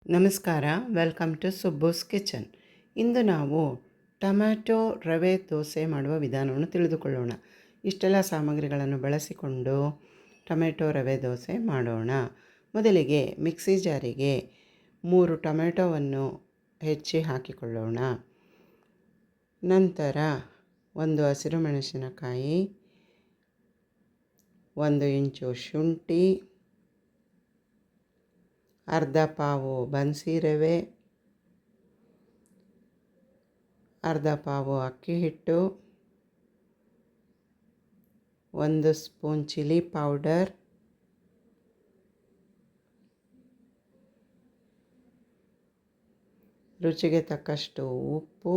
ನಮಸ್ಕಾರ, welcome to ಸುಬ್ಬೂಸ್ kitchen. ಇಂದು ನಾವು tomato ರವೆ ದೋಸೆ ಮಾಡುವ ವಿಧಾನವನ್ನು ತಿಳಿದುಕೊಳ್ಳೋಣ. ಇಷ್ಟೆಲ್ಲ ಸಾಮಗ್ರಿಗಳನ್ನು ಬಳಸಿಕೊಂಡು ಟೊಮೆಟೊ ರವೆ ದೋಸೆ ಮಾಡೋಣ. ಮೊದಲಿಗೆ ಮಿಕ್ಸಿ ಜಾರಿಗೆ 3 ಟೊಮೆಟೊವನ್ನು ಹೆಚ್ಚಿ ಹಾಕಿಕೊಳ್ಳೋಣ. ನಂತರ 1 ಹಸಿರು ಮೆಣಸಿನಕಾಯಿ, 1 ಇಂಚು ಶುಂಠಿ, ಅರ್ಧ ಪಾವು ಬನ್ಸಿ ರವೆ, ಅರ್ಧ ಪಾವು ಅಕ್ಕಿ ಹಿಟ್ಟು, 1 ಸ್ಪೂನ್ ಚಿಲ್ಲಿ ಪೌಡರ್, ರುಚಿಗೆ ತಕ್ಕಷ್ಟು ಉಪ್ಪು,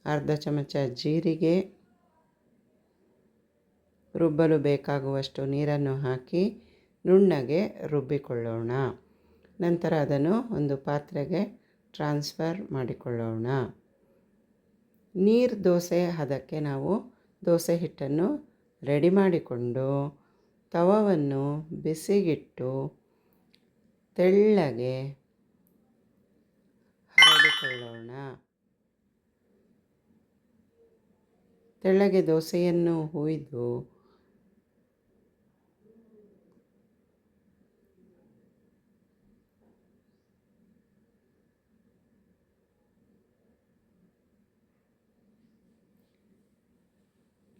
ಅರ್ಧ ಚಮಚ ಜೀರಿಗೆ, ರುಬ್ಬಲು ಬೇಕಾಗುವಷ್ಟು ನೀರನ್ನು ಹಾಕಿ ನುಣ್ಣಗೆ ರುಬ್ಬಿಕೊಳ್ಳೋಣ. ನಂತರ ಅದನ್ನು ಒಂದು ಪಾತ್ರೆಗೆ ಟ್ರಾನ್ಸ್ಫರ್ ಮಾಡಿಕೊಳ್ಳೋಣ. ನೀರು ದೋಸೆ ಹದಕ್ಕೆ ನಾವು ದೋಸೆ ಹಿಟ್ಟನ್ನು ರೆಡಿ ಮಾಡಿಕೊಂಡು ತವವನ್ನು ಬಿಸಿಗಿಟ್ಟು ತೆಳ್ಳಗೆ ಹರಡಿಕೊಳ್ಳೋಣ. ತೆಳ್ಳಗೆ ದೋಸೆಯನ್ನು ಹುಯ್ದು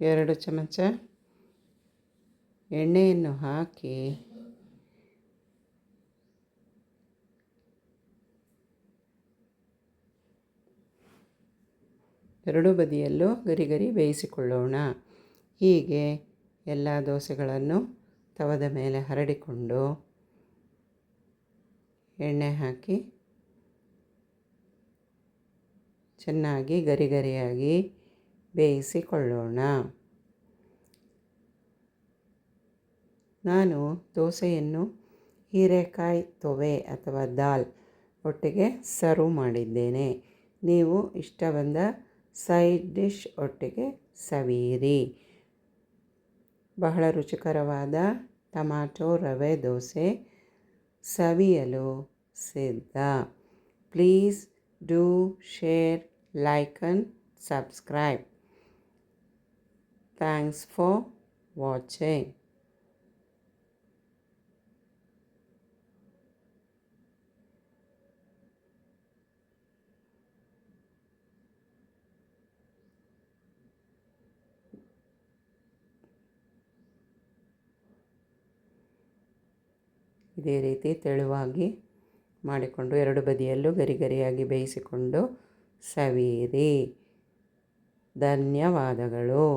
ಎರಡು ಚಮಚ ಎಣ್ಣೆಯನ್ನು ಹಾಕಿ ಎರಡೂ ಬದಿಯಲ್ಲೂ ಗರಿ ಬೇಯಿಸಿಕೊಳ್ಳೋಣ. ಹೀಗೆ ಎಲ್ಲ ದೋಸೆಗಳನ್ನು ತವದ ಮೇಲೆ ಹರಡಿಕೊಂಡು ಎಣ್ಣೆ ಹಾಕಿ ಚೆನ್ನಾಗಿ ಗರಿಯಾಗಿ ಬೇಯಿಸಿಕೊಳ್ಳೋಣ. ನಾನು ದೋಸೆಯನ್ನು ಹೀರೆಕಾಯಿ ತೊವೆ ಅಥವಾ ದಾಲ್ ಒಟ್ಟಿಗೆ ಸರ್ವ್ ಮಾಡಿದ್ದೇನೆ. ನೀವು ಇಷ್ಟ ಬಂದ ಸೈಡ್ ಡಿಶ್ ಒಟ್ಟಿಗೆ ಸವಿಯಿರಿ. ಬಹಳ ರುಚಿಕರವಾದ ಟೊಮ್ಯಾಟೊ ರವೆ ದೋಸೆ ಸವಿಯಲು ಸಿದ್ಧ. Please do share, like and subscribe. Thanks for watching. ಇದೇ ರೀತಿ ತೆಳುವಾಗಿ ಮಾಡಿಕೊಂಡು ಎರಡು ಬದಿಯಲ್ಲೂ ಗರಿಯಾಗಿ ಬೇಯಿಸಿಕೊಂಡು ಸವಿಯಿರಿ. ಧನ್ಯವಾದಗಳು.